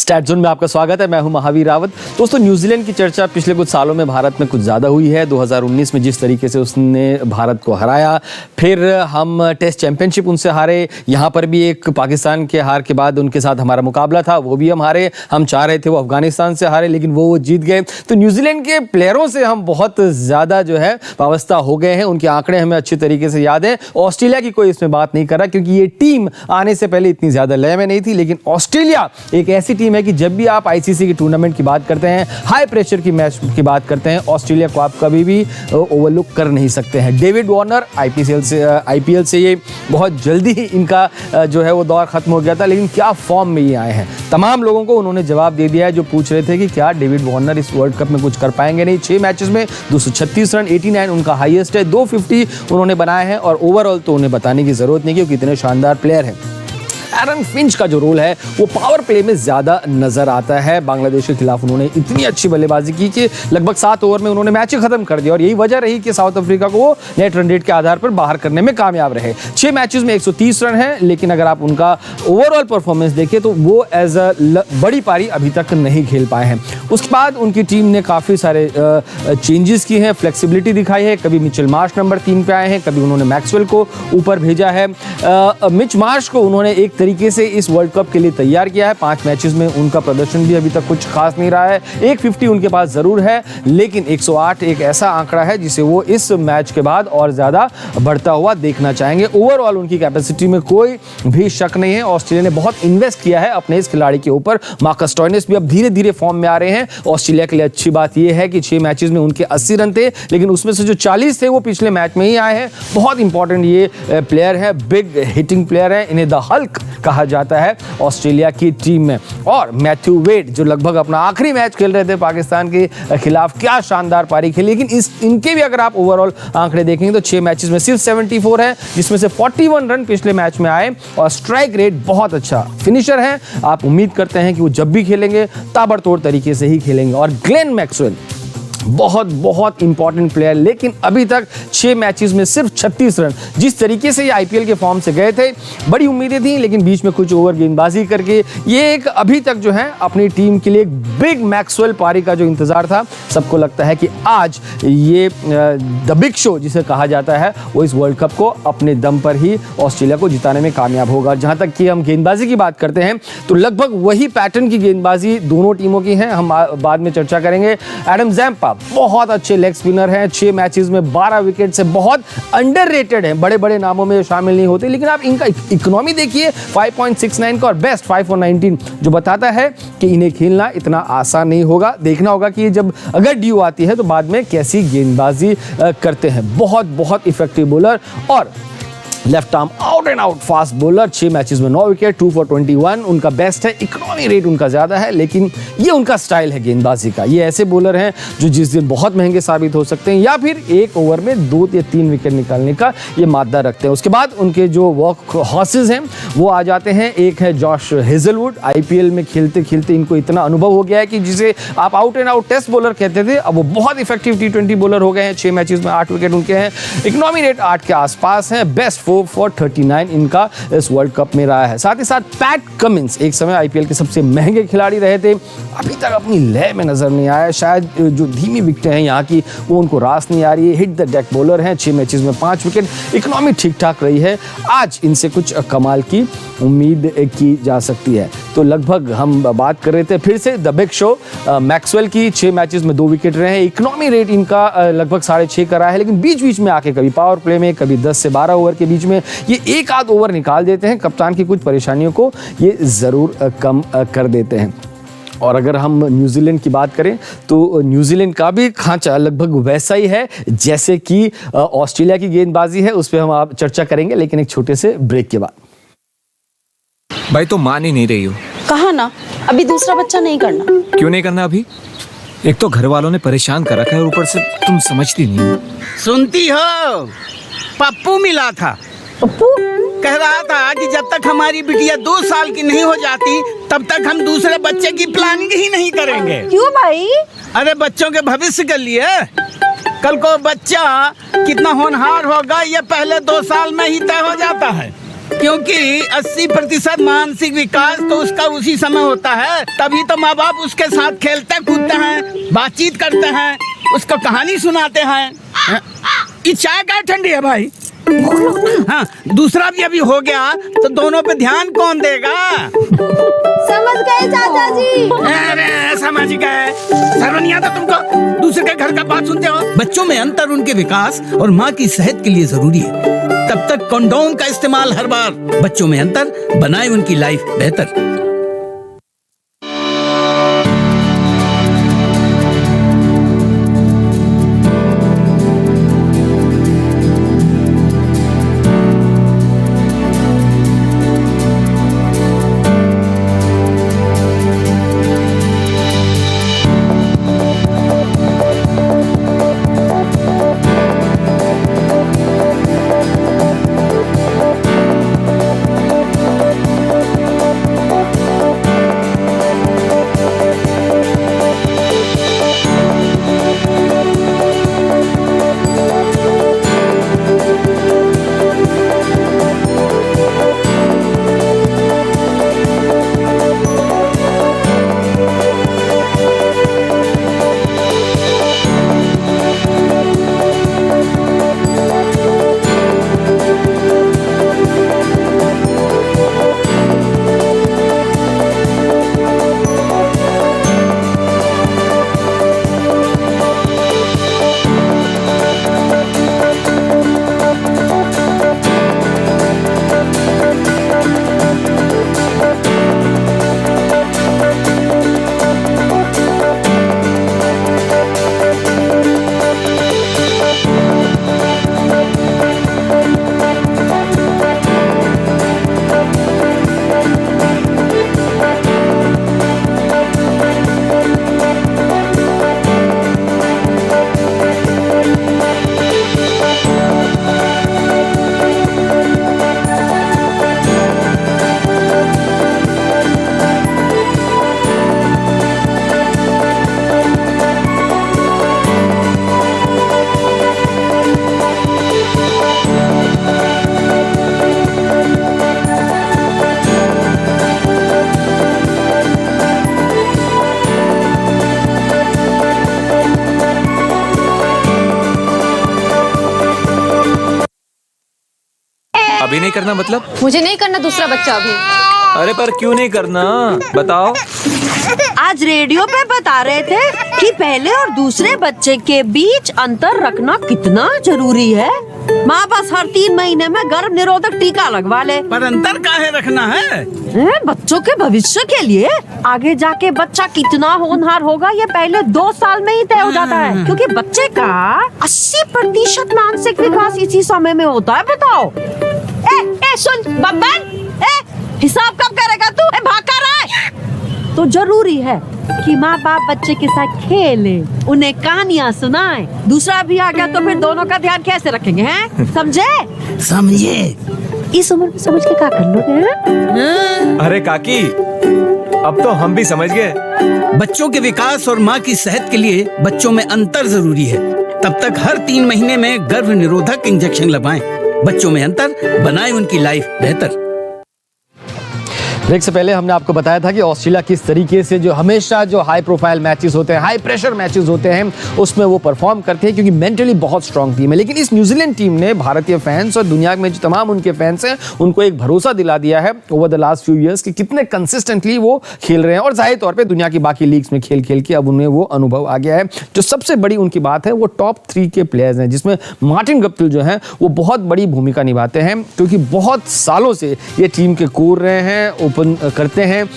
Stat zone में आपका स्वागत है। मैं हूं महावीर रावत। दोस्तों, न्यूजीलैंड की चर्चा पिछले कुछ सालों में भारत में कुछ ज़्यादा हुई है। 2019 में जिस तरीके से उसने भारत को हराया, फिर हम टेस्ट चैंपियनशिप उनसे हारे, यहाँ पर भी एक पाकिस्तान के हार के बाद उनके साथ हमारा मुकाबला था, वो भी हम हारे। हम चाह रहे थे वो अफगानिस्तान से हारे, लेकिन वो जीत गए। तो न्यूजीलैंड के प्लेयरों से हम बहुत ज़्यादा जो है वाबस्ता हो गए हैं। उनके आंकड़े हमें अच्छी तरीके से याद है। ऑस्ट्रेलिया की कोई इसमें बात नहीं कर रहा, क्योंकि ये टीम आने से पहले इतनी ज़्यादा लय में नहीं थी। लेकिन ऑस्ट्रेलिया एक ऐसी टीम है कि जब भी आप आईसीसी की टूर्नामेंट की बात करते हैं, हाई प्रेशर की मैच की बात करते हैं, ऑस्ट्रेलिया को आप कभी भी ओवरलुक कर नहीं सकते हैं। डेविड वार्नर आईपीएल से ये बहुत जल्दी ही इनका जो है वो दौर खत्म हो गया था, लेकिन क्या फॉर्म में ये आए हैं। तमाम लोगों को उन्होंने जवाब दे दिया है जो पूछ रहे थे कि क्या डेविड वार्नर इस वर्ल्ड कप में कुछ कर पाएंगे। नहीं, 6 मैचेस में 236 रन, 89 उनका हाईएस्ट है, 250 उन्होंने बनाए हैं। और ओवरऑल तो उन्हें बताने की जरूरत नहीं क्योंकि इतने शानदार प्लेयर हैं। एरन फिंच का जो रोल है वो पावर प्ले में ज़्यादा नजर आता है। बांग्लादेश के खिलाफ उन्होंने इतनी अच्छी बल्लेबाजी की कि लगभग 7 ओवर में उन्होंने मैच खत्म कर दिया, और यही वजह रही कि साउथ अफ्रीका को वो नेट रन रेट के आधार पर बाहर करने में कामयाब रहे। 6 मैचेस में 130 रन है, लेकिन अगर आप उनका ओवरऑल परफॉर्मेंस देखें तो वो एज अ बड़ी पारी अभी तक नहीं खेल पाए हैं। उसके बाद उनकी टीम ने काफ़ी सारे चेंजेस किए हैं, फ्लेक्सिबिलिटी दिखाई है। कभी मिचेल मार्श नंबर 3 पे आए हैं, कभी उन्होंने मैक्सवेल को ऊपर भेजा है। मिच मार्श को उन्होंने एक तरीके से इस वर्ल्ड कप के लिए तैयार किया है। 5 मैचेस में उनका प्रदर्शन भी अभी तक कुछ खास नहीं रहा है। 150 उनके पास जरूर है, लेकिन 108 एक ऐसा आंकड़ा है जिसे वो इस मैच के बाद और ज्यादा बढ़ता हुआ देखना चाहेंगे। ओवरऑल उनकी कैपेसिटी में कोई भी शक नहीं है। ऑस्ट्रेलिया ने बहुत इन्वेस्ट किया है अपने इस खिलाड़ी के ऊपर। मार्कस स्टोइनिस भी अब धीरे धीरे फॉर्म में आ रहे हैं। ऑस्ट्रेलिया के लिए अच्छी बात यह है कि 6 मैचेस में उनके 80 रन थे, लेकिन उसमें से जो 40 थे वो पिछले मैच में ही आए हैं। बहुत इंपॉर्टेंट ये प्लेयर है, बिग हिटिंग प्लेयर है, इन्हें द हल्क कहा जाता है ऑस्ट्रेलिया की टीम में। और मैथ्यू वेड जो लगभग अपना आखिरी मैच खेल रहे थे पाकिस्तान के खिलाफ, क्या शानदार पारी खेली। लेकिन इनके भी अगर आप ओवरऑल आंकड़े देखेंगे तो 6 मैचेस में सिर्फ 74 है, जिसमें से 41 रन पिछले मैच में आए। और स्ट्राइक रेट बहुत अच्छा, फिनिशर है। आप उम्मीद करते हैं कि वो जब भी खेलेंगे ताबड़तोड़ तरीके से ही खेलेंगे। और ग्लेन मैक्सवेल बहुत इंपॉर्टेंट प्लेयर, लेकिन अभी तक 6 मैचेस में सिर्फ 36 रन। जिस तरीके से ये आईपीएल के फॉर्म से गए थे, बड़ी उम्मीदें थी, लेकिन बीच में कुछ ओवर गेंदबाजी करके ये एक अभी तक जो है अपनी टीम के लिए एक बिग मैक्सवेल पारी का जो इंतजार था, सबको लगता है कि आज ये द बिग शो जिसे कहा जाता है वो इस वर्ल्ड कप को अपने दम पर ही ऑस्ट्रेलिया को जिताने में कामयाब होगा। जहां तक कि हम गेंदबाजी की बात करते हैं तो लगभग वही पैटर्न की गेंदबाजी दोनों टीमों की है। हम बाद में चर्चा करेंगे। एडम जैम्पा बहुत अच्छे लेग स्पिनर हैं। 6 मैचेस में 12 विकेट से बहुत अंडररेटेड हैं। बड़े बड़े नामों में शामिल नहीं होते, लेकिन आप इनका इकोनॉमी देखिए 5.69 का, और बेस्ट 5 for 19, जो बताता है कि इन्हें खेलना इतना आसान नहीं होगा। देखना होगा कि जब अगर ड्यू आती है तो बाद में कैसी गेंदबाजी करते हैं। बहुत इफेक्टिव बॉलर और left arm out and out fast bowler. 6 matches में 9 विकेट, 2 for 21 उनका बेस्ट है। इकोनॉमी रेट उनका ज्यादा है, लेकिन ये उनका स्टाइल है गेंदबाजी का। ये ऐसे बॉलर हैं जो जिस दिन बहुत महंगे साबित हो सकते हैं, या फिर एक ओवर में 2 या 3 विकेट निकालने का ये मादा रखते हैं। उसके बाद उनके जो वर्क हॉर्सेज हैं वो आ जाते हैं। एक है जॉश हेजलवुड। आईपीएल में खेलते खेलते इनको इतना अनुभव हो गया है कि जिसे आप out and out test bowler कहते थे, अब वो बहुत इफेक्टिव T20 बॉलर हो गए हैं। 6 मैचेस में 8 विकेट उनके हैं। इकोनॉमी रेट 8 के आसपास है। बेस्ट 4 for 39 इनका इस वर्ल्ड कप में रहा है। साथ ही साथ पैट कमिंस एक समय आईपीएल के सबसे महंगे खिलाड़ी रहे थे, अभी तक अपनी लय में नजर नहीं आया। शायद जो धीमी विकेटें हैं यहाँ की वो उनको रास नहीं आ रही है। हिट द डेक बॉलर हैं। 6 मैचेस में 5 विकेट, इकोनॉमी ठीक ठाक रही है। आज इनसे कुछ कमाल की उम्मीद की जा सकती है। तो लगभग हम बात कर रहे थे फिर से द बिग शो मैक्सवेल की। 6 मैचेस में 2 विकेट रहे हैं। इकोनॉमी रेट इनका लगभग 6.5 का रहा है, लेकिन बीच बीच में आके कभी पावर प्ले में, कभी 10 से 12 ओवर के बीच में ये एक आध ओवर निकाल देते हैं। कप्तान की कुछ परेशानियों को ये जरूर कम कर देते हैं। और अगर हम न्यूजीलैंड की बात करें तो न्यूजीलैंड का भी खांचा लगभग वैसा ही है जैसे कि ऑस्ट्रेलिया की गेंदबाजी है। उस पर हम आप चर्चा करेंगे, लेकिन एक छोटे से ब्रेक के बाद। भाई तो मान ही नहीं रही हो। कहा ना, अभी दूसरा बच्चा नहीं करना। क्यों नहीं करना अभी? एक तो घर वालों ने परेशान कर रखा है, और ऊपर से तुम समझती नहीं हो। सुनती हो, पप्पू मिला था। पप्पू कह रहा था कि जब तक हमारी बिटिया 2 साल की नहीं हो जाती तब तक हम दूसरे बच्चे की प्लानिंग ही नहीं करेंगे। क्यों भाई? अरे बच्चों के भविष्य के लिए। कल को बच्चा कितना होनहार होगा ये पहले 2 साल में ही तय हो जाता है। क्योंकि 80% मानसिक विकास तो उसका उसी समय होता है। तभी तो माँ बाप उसके साथ खेलते कूदते हैं, बातचीत करते हैं, उसको कहानी सुनाते हैं। ये चाय क्या ठंडी है भाई? हाँ, दूसरा भी अभी हो गया तो दोनों पे ध्यान कौन देगा? समझ गए चाचा जी। अरे समझ गए, शर्म नहीं आता तुमको? दूसरे के घर का बात सुनते हो। बच्चों में अंतर उनके विकास और माँ की सेहत के लिए जरूरी है। तब तक कंडोम का इस्तेमाल हर बार। बच्चों में अंतर बनाए उनकी लाइफ बेहतर। अभी नहीं करना मतलब? मुझे नहीं करना दूसरा बच्चा अभी। अरे पर क्यों नहीं करना, बताओ। आज रेडियो पे बता रहे थे कि पहले और दूसरे बच्चे के बीच अंतर रखना कितना जरूरी है। माँ बस हर 3 महीने में गर्भ निरोधक टीका लगवा ले। पर अंतर काहे रखना है? बच्चों के भविष्य के लिए। आगे जाके बच्चा कितना होनहार होगा ये पहले 2 साल में ही तय हो जाता है, क्योंकि बच्चे का 80% मानसिक विकास इसी समय में होता है। बताओ। सुन बब्बन, हिसाब कब करेगा तू? भाग कर रहा है। तो जरूरी है कि माँ बाप बच्चे के साथ खेले, उन्हें कहानियाँ सुनाएं। दूसरा भी आ गया तो फिर दोनों का ध्यान कैसे रखेंगे, हैं? समझे? समझे। इस उम्र में समझ के क्या कर लोगे? अरे काकी, अब तो हम भी समझ गए। बच्चों के विकास और माँ की सेहत के लिए बच्चों में अंतर जरूरी है। तब तक हर 3 महीने में गर्भ निरोधक इंजेक्शन लगवाएं। बच्चों में अंतर बनाए उनकी लाइफ बेहतर। ब्रेक से पहले हमने आपको बताया था कि ऑस्ट्रेलिया किस तरीके से जो हमेशा जो हाई प्रोफाइल मैचेस होते हैं, हाई प्रेशर मैचेस होते हैं, उसमें वो परफॉर्म करते हैं क्योंकि मेंटली बहुत स्ट्रांग टीम है। लेकिन इस न्यूजीलैंड टीम ने भारतीय फैंस और दुनिया में जो तमाम उनके फैंस हैं उनको एक भरोसा दिला दिया है over the last few years कि कितने कंसिस्टेंटली वो खेल रहे हैं। और जाहिर तौर पर दुनिया की बाकी लीग्स में खेल खेल के अब उन्हें वो अनुभव आ गया है। जो सबसे बड़ी उनकी बात है वो टॉप 3 के प्लेयर्स हैं, जिसमें मार्टिन गप्टिल जो हैं वो बहुत बड़ी भूमिका निभाते हैं, क्योंकि बहुत सालों से ये टीम के कोर रहे हैं, ओपन करते हैं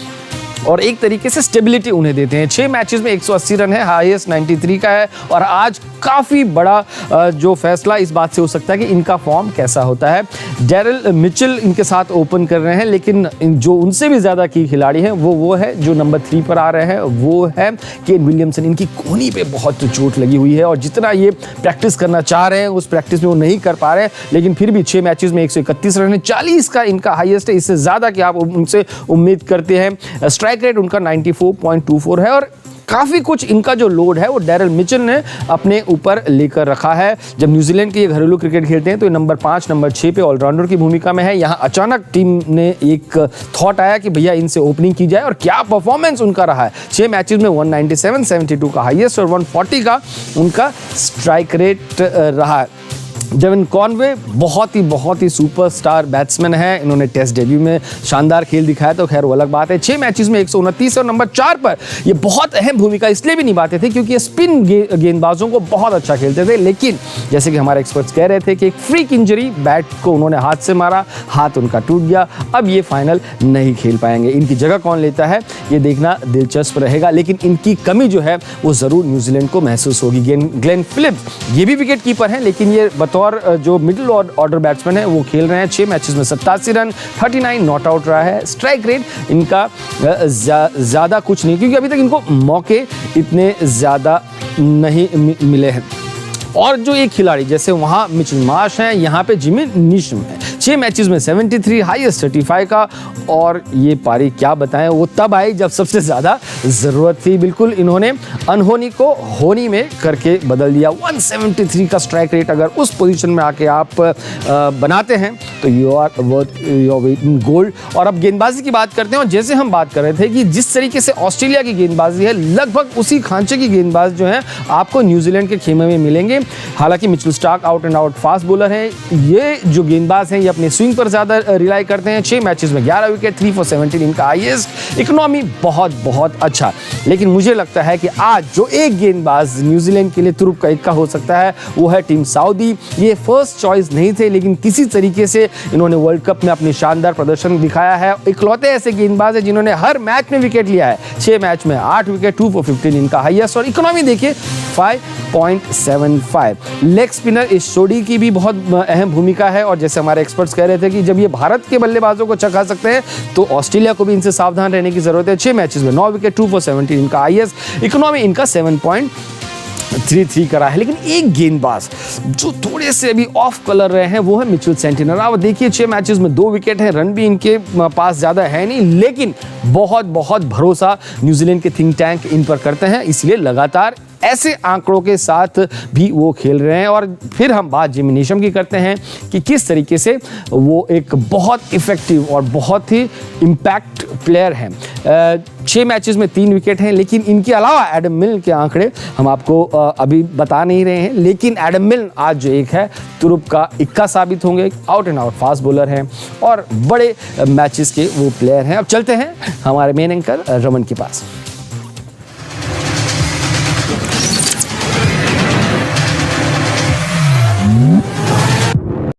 और एक तरीके से स्टेबिलिटी उन्हें देते हैं। 6 मैचेस में 180 रन है, हाईएस्ट 93 का है। और आज काफ़ी बड़ा जो फैसला इस बात से हो सकता है कि इनका फॉर्म कैसा होता है। डैरिल मिचेल इनके साथ ओपन कर रहे हैं, लेकिन जो उनसे भी ज़्यादा की खिलाड़ी हैं वो है जो नंबर 3 पर आ रहे हैं, वो है केन विलियमसन। इनकी कोहनी पे बहुत चोट लगी हुई है और जितना ये प्रैक्टिस करना चाह रहे हैं उस प्रैक्टिस में वो नहीं कर पा रहे हैं। लेकिन फिर भी 6 मैचेस में 131 रन है, 40 का इनका हाईएस्ट है। इससे ज़्यादा कि आप उनसे उम्मीद करते हैं। स्ट्राइक रेट उनका 94.24 है और काफ़ी कुछ इनका जो लोड है वो डैरल मिचेल ने अपने ऊपर लेकर रखा है। जब न्यूजीलैंड के ये घरेलू क्रिकेट खेलते हैं तो ये नंबर 5 नंबर 6 पे ऑलराउंडर की भूमिका में है। यहाँ अचानक टीम ने एक थॉट आया कि भैया इनसे ओपनिंग की जाए और क्या परफॉर्मेंस उनका रहा है। 6 मैचेस में 197, 72 का हाईएस्ट और 140 का उनका स्ट्राइक रेट रहा है। डेविन कॉनवे बहुत ही सुपरस्टार बैट्समैन है। इन्होंने टेस्ट डेब्यू में शानदार खेल दिखाया, तो खैर वो अलग बात है। 6 मैचेस में 129 और नंबर 4 पर ये बहुत अहम भूमिका इसलिए भी निभाते थे क्योंकि ये स्पिन गेंदबाजों को बहुत अच्छा खेलते थे। लेकिन जैसे कि हमारे एक्सपर्ट्स कह रहे थे कि एक फ्रीक इंजरी, बैट को उन्होंने हाथ से मारा, हाथ उनका टूट गया, अब ये फाइनल नहीं खेल पाएंगे। इनकी जगह कौन लेता है ये देखना दिलचस्प रहेगा, लेकिन इनकी कमी जो है वो ज़रूर न्यूजीलैंड को महसूस होगी। ग्लेन फिलिप्स ये भी विकेट कीपर हैं, लेकिन ये बतौर जो मिडिल ऑर्डर बैट्समैन है वो खेल रहे हैं। 6 मैचेस में 87 रन, 39 नॉट आउट रहा है। स्ट्राइक रेट इनका ज़्यादा कुछ नहीं, क्योंकि अभी तक इनको मौके इतने ज़्यादा नहीं मिले हैं। और जो एक खिलाड़ी जैसे वहाँ मिचेल मार्श हैं, यहाँ पे जिमी नीशम है। 6 मैचेस में 73, हाईएस्ट 35 का, और ये पारी क्या बताएं वो तब आई जब सबसे ज़्यादा ज़रूरत थी। बिल्कुल इन्होंने अनहोनी को होनी में करके बदल दिया। 173 का स्ट्राइक रेट अगर उस पोजीशन में आके आप बनाते हैं तो you are worth your weight in gold. और अब गेंदबाजी की बात करते हैं, और जैसे हम बात कर रहे थे कि जिस तरीके से ऑस्ट्रेलिया की गेंदबाजी है, लगभग उसी खांचे की गेंदबाज जो है आपको न्यूजीलैंड के खेमे में मिलेंगे। हालांकि Mitchell Starc out and out fast bowler है। ये जो गेंदबाज हैं ये अपने स्विंग पर ज़्यादा रिलाई करते हैं। 6 मैचेस में 11 विकेट, 3 for 17 इनका हाईएस्ट। इकोनॉमी बहुत अच्छा, लेकिन मुझे लगता है कि आज जो एक गेंदबाज न्यूजीलैंड के लिए तुरुप का इक्का हो सकता है वो है टीम सऊदी। ये फर्स्ट चॉइस नहीं थे, लेकिन किसी तरीके से इन्होंने वर्ल्ड कप में अपनी शानदार प्रदर्शन दिखाया है। इकलौते ऐसे गेंदबाज हैं जिन्होंने हर मैच में विकेट लिया है। 6 मैच में 8 विकेट, 2 for 15 इनका हाईएस्ट, और इकोनॉमी देखिए 5.75। लेग स्पिनर इस जोड़ी की भी बहुत अहम भूमिका है, और जैसे हमारे एक्सपर्ट्स कह रहे थे कि जब ये भारत के बल्लेबाजों को चखा सकते हैं तो ऑस्ट्रेलिया को भी इनसे सावधान रहने की जरूरत है। 6 मैचेस में 9 विकेट, 2 for 17 इनका हाईएस्ट। इकोनॉमी इनका 7.33 करा है। लेकिन एक गेंदबाज जो थोड़े से अभी ऑफ कलर रहे हैं वो है मिचेल सेंटिनल। अब देखिए 6 मैचेस में 2 विकेट हैं, रन भी इनके पास ज़्यादा है नहीं, लेकिन बहुत भरोसा न्यूजीलैंड के थिंक टैंक इन पर करते हैं, इसलिए लगातार ऐसे आंकड़ों के साथ भी वो खेल रहे हैं। और फिर हम बात जिमी नीशम की करते हैं कि किस तरीके से वो एक बहुत इफेक्टिव और बहुत ही इम्पैक्ट प्लेयर हैं। 6 मैचेस में 3 विकेट हैं, लेकिन इनके अलावा एडम मिल्न के आंकड़े हम आपको अभी बता नहीं रहे हैं, लेकिन एडम मिल्न आज जो एक है तुरुप का इक्का साबित होंगे। Out and out fast bowler हैं और बड़े मैचेस के वो प्लेयर हैं। अब चलते हैं हमारे मेन एंकर रमन के पास।